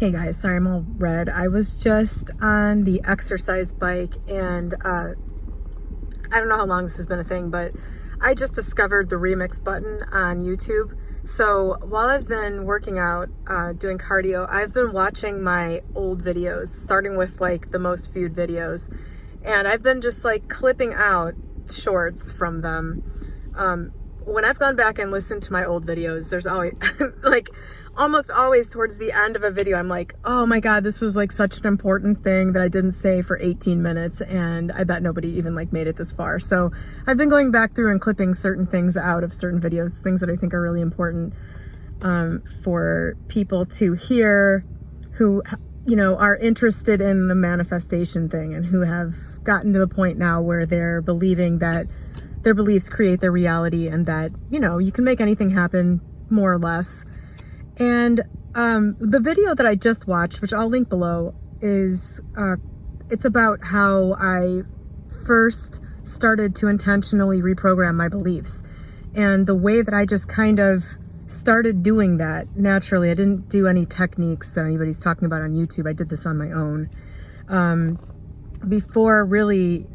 Hey guys, sorry I'm all red. I was just on the exercise bike and I don't know how long this has been a thing, but I just discovered the remix button on YouTube. So while I've been working out, doing cardio, I've been watching my old videos, starting with like the most viewed videos. And I've been just like clipping out shorts from them. When I've gone back and listened to my old videos, there's always like almost always towards the end of a video, I'm like, oh my God, this was like such an important thing that I didn't say for 18 minutes. And I bet nobody even like made it this far. So I've been going back through and clipping certain things out of certain videos, things that I think are really important for people to hear who, you know, are interested in the manifestation thing and who have gotten to the point now where they're believing that their beliefs create their reality and that, you know, you can make anything happen more or less. And the video that I just watched, which I'll link below, is it's about how I first started to intentionally reprogram my beliefs. And the way that I just kind of started doing that naturally, I didn't do any techniques that anybody's talking about on YouTube. I did this on my own before really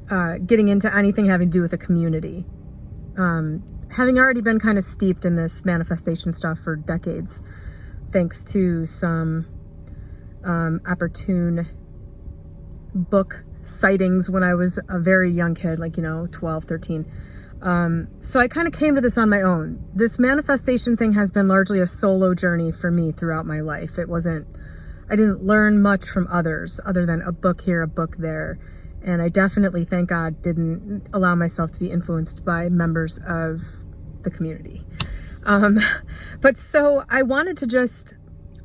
getting into anything having to do with a community. Having already been kind of steeped in this manifestation stuff for decades, thanks to some opportune book sightings when I was a very young kid, like, 12, 13. So I kind of came to this on my own. This manifestation thing has been largely a solo journey for me throughout my life. I didn't learn much from others other than a book here, a book there. And I definitely, thank God, didn't allow myself to be influenced by members of the community. But so I wanted to just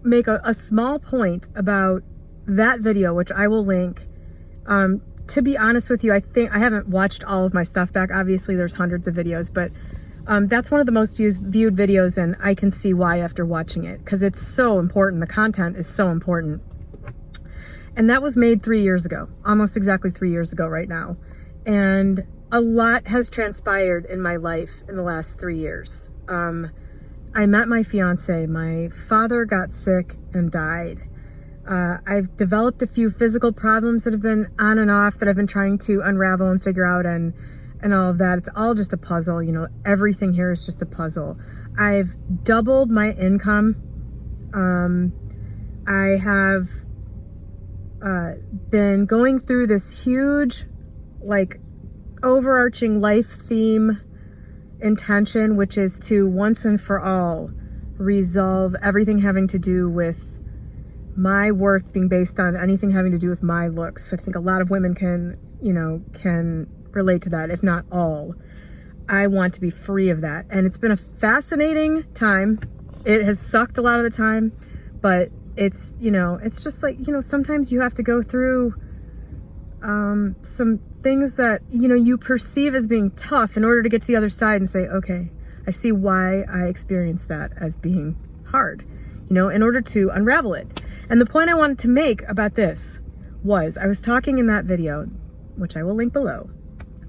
make a small point about that video, which I will link. To be honest with you, I think I haven't watched all of my stuff back. Obviously there's hundreds of videos, but that's one of the most viewed videos, and I can see why after watching it, because it's so important. The content is so important. And that was made 3 years ago, almost exactly 3 years ago right now. And a lot has transpired in my life in the last 3 years. I met my fiance, my father got sick and died. I've developed a few physical problems that have been on and off that I've been trying to unravel and figure out, and all of that. It's all just a puzzle, everything here is just a puzzle. I've doubled my income. I have been going through this huge, like, overarching life theme intention, which is to once and for all resolve everything having to do with my worth being based on anything having to do with my looks. So I think a lot of women can relate to that, if not all. I want to be free of that. And it's been a fascinating time. It has sucked a lot of the time, but it's, it's just like, sometimes you have to go through some things that, you perceive as being tough in order to get to the other side and say, okay, I see why I experienced that as being hard, in order to unravel it. And the point I wanted to make about this was, I was talking in that video, which I will link below,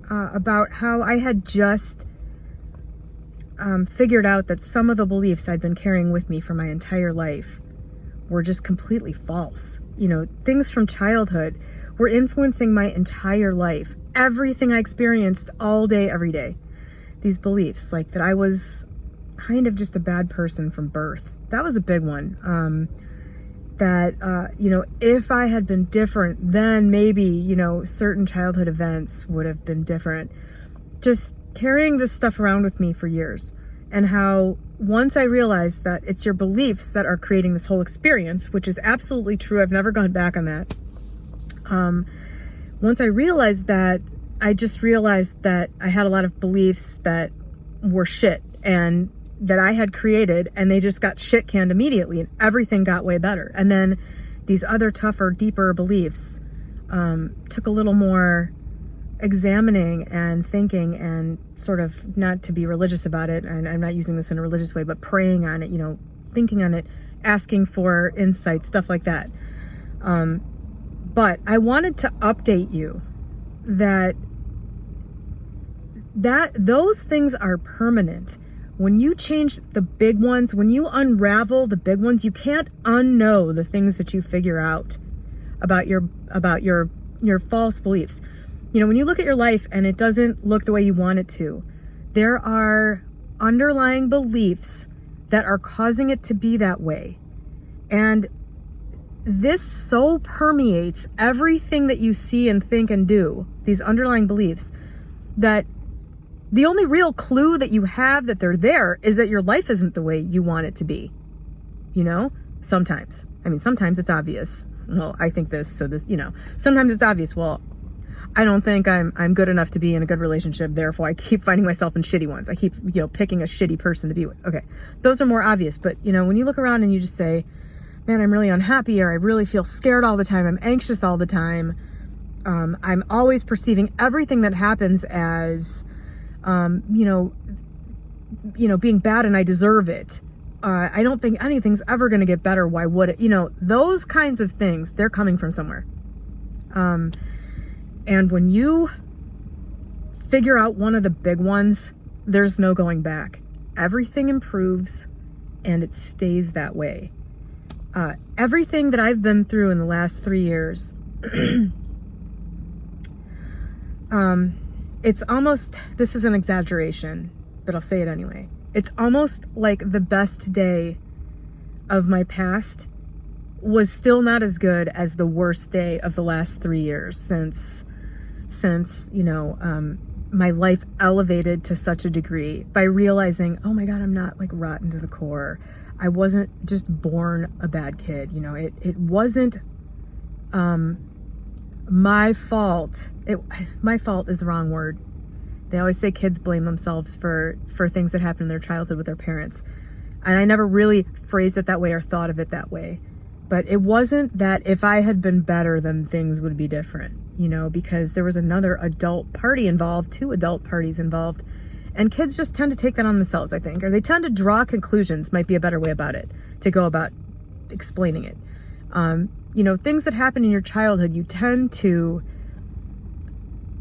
about how I had just figured out that some of the beliefs I'd been carrying with me for my entire life were just completely false. Things from childhood were influencing my entire life. Everything I experienced all day, every day. These beliefs, like that I was kind of just a bad person from birth. That was a big one. If I had been different, then maybe, certain childhood events would have been different. Just carrying this stuff around with me for years. And how once I realized that it's your beliefs that are creating this whole experience, which is absolutely true. I've never gone back on that. Once I realized that, I just realized that I had a lot of beliefs that were shit and that I had created, and they just got shit canned immediately, and everything got way better. And then these other tougher, deeper beliefs took a little more examining and thinking, and sort of, not to be religious about it, and I'm not using this in a religious way, but praying on it, thinking on it, asking for insight, stuff like that. But I wanted to update you that those things are permanent. when you change the big ones, when you unravel the big ones, you can't unknow the things that you figure out about your false beliefs. You know, when you look at your life and it doesn't look the way you want it to, there are underlying beliefs that are causing it to be that way. And this so permeates everything that you see and think and do, these underlying beliefs, that the only real clue that you have that they're there is that your life isn't the way you want it to be. You know, sometimes. I mean, sometimes it's obvious. Well, I think this, so this, you know, sometimes it's obvious. Well, I don't think I'm good enough to be in a good relationship. Therefore, I keep finding myself in shitty ones. I keep, you know, picking a shitty person to be with. Okay. Those are more obvious. But, you know, when you look around and you just say, man, I'm really unhappy, or I really feel scared all the time. I'm anxious all the time. I'm always perceiving everything that happens as, you know, being bad and I deserve it. I don't think anything's ever going to get better. Why would it? You know, those kinds of things, they're coming from somewhere. And when you figure out one of the big ones, there's no going back. Everything improves and it stays that way. Everything that I've been through in the last 3 years, it's almost, this is an exaggeration, but I'll say it anyway. It's almost like the best day of my past was still not as good as the worst day of the last 3 years since, you know, my life elevated to such a degree by realizing, oh my God, I'm not like rotten to the core. I wasn't just born a bad kid. You know, it wasn't, my fault. My fault is the wrong word. They always say kids blame themselves for things that happen in their childhood with their parents. And I never really phrased it that way or thought of it that way. But it wasn't that if I had been better, then things would be different, you know, because there was another adult party involved, 2 adult parties involved. And kids just tend to take that on themselves, I think, or they tend to draw conclusions, might be a better way about it, to go about explaining it. You know, things that happen in your childhood, you tend to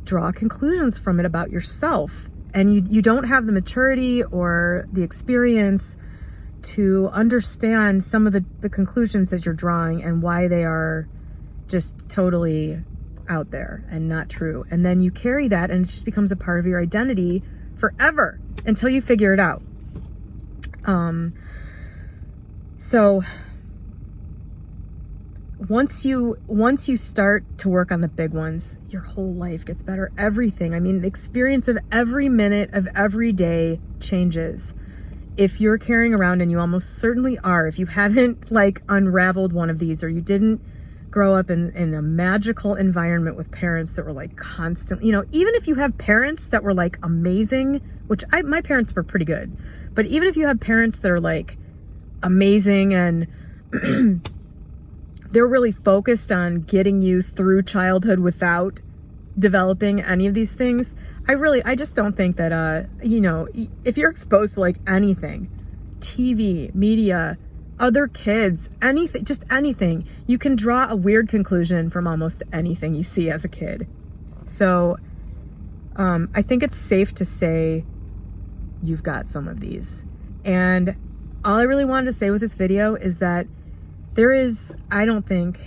draw conclusions from it about yourself. And you don't have the maturity or the experience to understand some of the conclusions that you're drawing and why they are just totally out there and not true. And then you carry that and it just becomes a part of your identity forever until you figure it out. So once you start to work on the big ones, your whole life gets better. Everything. I mean, the experience of every minute of every day changes. If you're carrying around, and you almost certainly are, if you haven't like unraveled one of these, or you didn't grow up in a magical environment with parents that were like constantly, you know, even if you have parents that were like amazing, which my parents were pretty good, but even if you have parents that are like amazing and they're really focused on getting you through childhood without developing any of these things, I just don't think that, you know, if you're exposed to like anything, TV, media, other kids, anything, just anything, you can draw a weird conclusion from almost anything you see as a kid. So I think it's safe to say you've got some of these. And all I really wanted to say with this video is that there is, I don't think,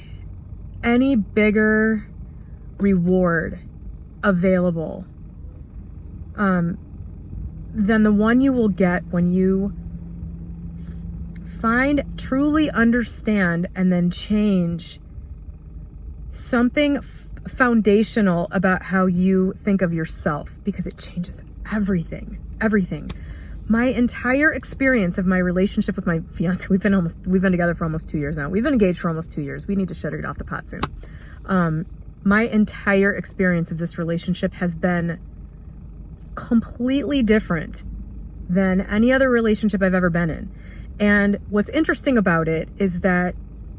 any bigger reward available than the one you will get when you truly understand and then change something foundational about how you think of yourself, because it changes everything. My entire experience of my relationship with my fiance, we've been together for almost 2 years now. We've been engaged for almost 2 years. We need to shut it off the pot soon. My entire experience of this relationship has been completely different than any other relationship I've ever been in. And what's interesting about it is that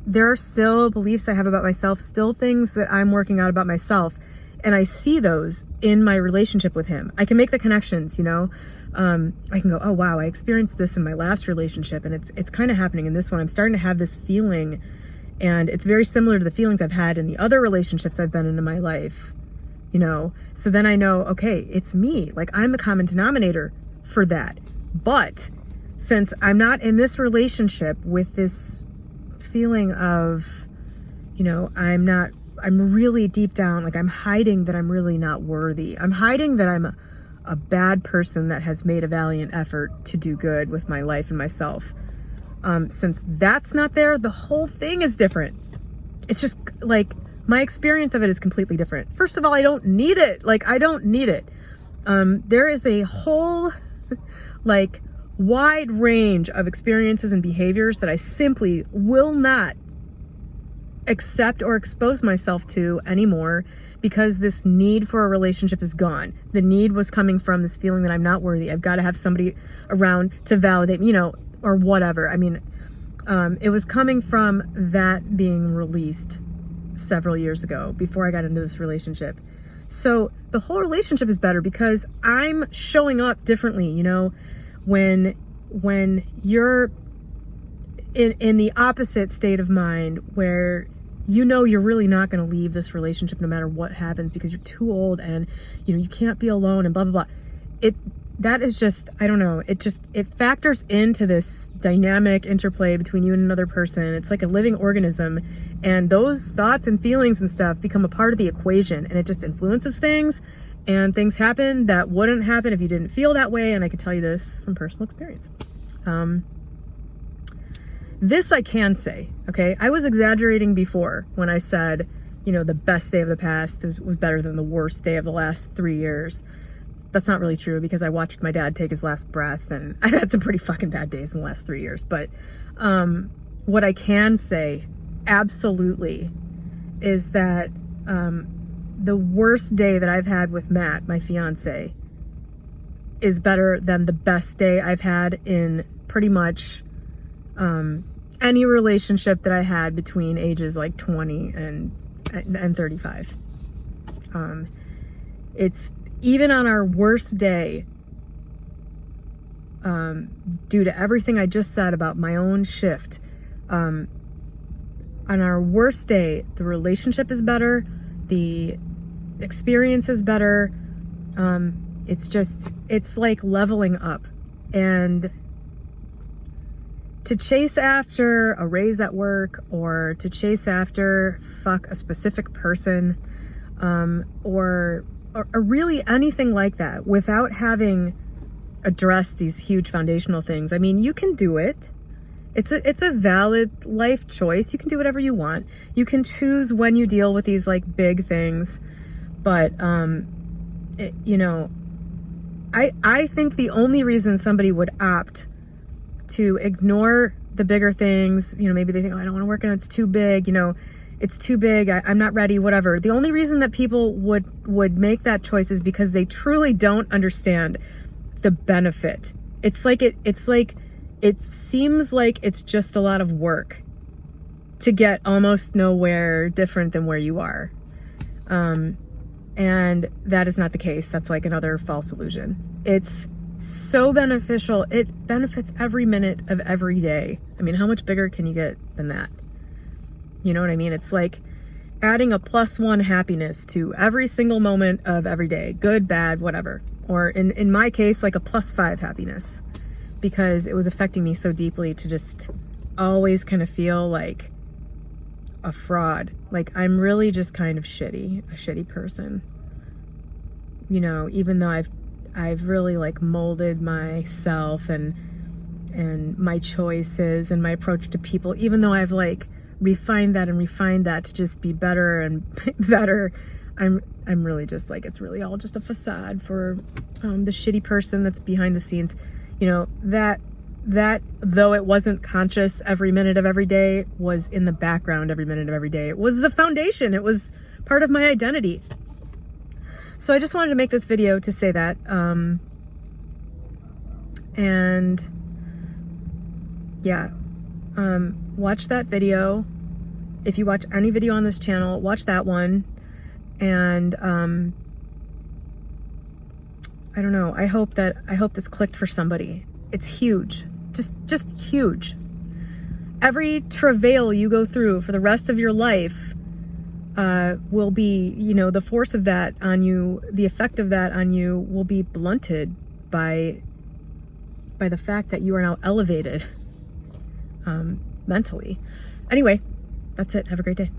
there are still beliefs I have about myself, still things that I'm working out about myself. And I see those in my relationship with him. I can make the connections, you know. I can go, oh wow, I experienced this in my last relationship and it's kind of happening in this one. I'm starting to have this feeling, and it's very similar to the feelings I've had in the other relationships I've been in my life, you know. So then I know, okay, it's me. Like, I'm the common denominator for that. But since I'm not in this relationship with this feeling of, I'm really deep down, like I'm hiding that I'm really not worthy. I'm hiding that I'm a bad person that has made a valiant effort to do good with my life and myself. Since that's not there, the whole thing is different. It's just like my experience of it is completely different. First of all, I don't need it. I don't need it. There is a whole wide range of experiences and behaviors that I simply will not accept or expose myself to anymore, because this need for a relationship is gone. The need was coming from this feeling that I'm not worthy. I've got to have somebody around to validate me, or whatever. I mean, it was coming from that being released several years ago before I got into this relationship. So the whole relationship is better because I'm showing up differently, when you're in the opposite state of mind where you're really not going to leave this relationship no matter what happens because you're too old and you can't be alone and blah blah blah. That is just, I don't know, it factors into this dynamic interplay between you and another person. It's like a living organism, and those thoughts and feelings and stuff become a part of the equation, and it just influences things, and things happen that wouldn't happen if you didn't feel that way. And I can tell you this from personal experience. This I can say, okay? I was exaggerating before when I said, the best day of the past was better than the worst day of the last 3 years. That's not really true, because I watched my dad take his last breath, and I've had some pretty fucking bad days in the last 3 years. But what I can say absolutely is that the worst day that I've had with Matt, my fiance, is better than the best day I've had in pretty much any relationship that I had between ages 20 and 35. It's even on our worst day, due to everything I just said about my own shift, on our worst day, the relationship is better, the experience is better. It's like leveling up. And to chase after a raise at work, or to chase after a specific person, or really anything like that, without having addressed these huge foundational things. I mean, you can do it. It's a valid life choice. You can do whatever you want. You can choose when you deal with these big things. But, I think the only reason somebody would opt to ignore the bigger things, maybe they think, I don't want to work, and it's too big, it's too big, I'm not ready, whatever. The only reason that people would make that choice is because they truly don't understand the benefit. It seems like it's just a lot of work to get almost nowhere different than where you are. And that is not the case. That's another false illusion. It's so beneficial. It benefits every minute of every day. I mean, how much bigger can you get than that? You know what I mean? It's like adding a +1 happiness to every single moment of every day, good, bad, whatever. Or in my case, a +5 happiness, because it was affecting me so deeply to just always kind of feel like a fraud. I'm really just kind of a shitty person. Even though I've really molded myself and my choices and my approach to people, even though I've refined that to just be better and better, I'm really just it's really all just a facade for the shitty person that's behind the scenes. That though it wasn't conscious every minute of every day, was in the background every minute of every day. It was the foundation. It was part of my identity. So I just wanted to make this video to say that. And yeah, watch that video. If you watch any video on this channel, watch that one. And I don't know. I hope this clicked for somebody. It's huge. Just huge. Every travail you go through for the rest of your life will be, the force of that on you, the effect of that on you will be blunted by by the fact that you are now elevated mentally. Anyway, that's it. Have a great day.